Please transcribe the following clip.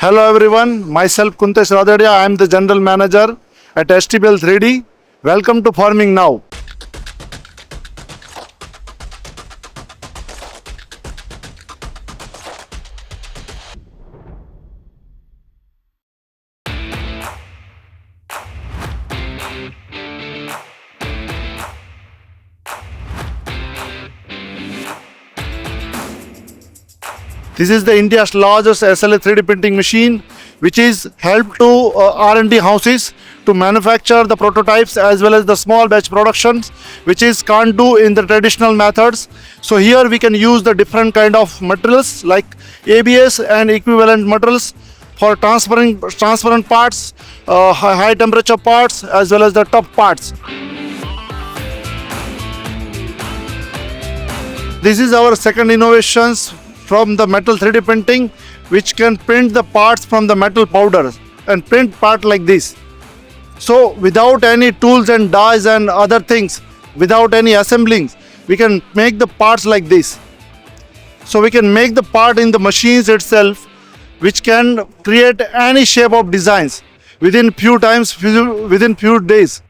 Hello everyone, myself Kuntesh Radadiya. I am the General Manager at STPL 3D. Welcome to Farming Now. This is the India's largest SLA 3D printing machine, which is help to R&D houses to manufacture the prototypes as well as the small batch productions, which is can't do in the traditional methods. So here we can use the different kind of materials like ABS and equivalent materials for transparent parts, high temperature parts as well as the tough parts. This is our second innovations from the metal 3D printing, which can print the parts from the metal powders and print part like this. So without any tools and dies and other things, without any assemblings, we can make the parts like this. So we can make the part in the machines itself, which can create any shape of designs within few days.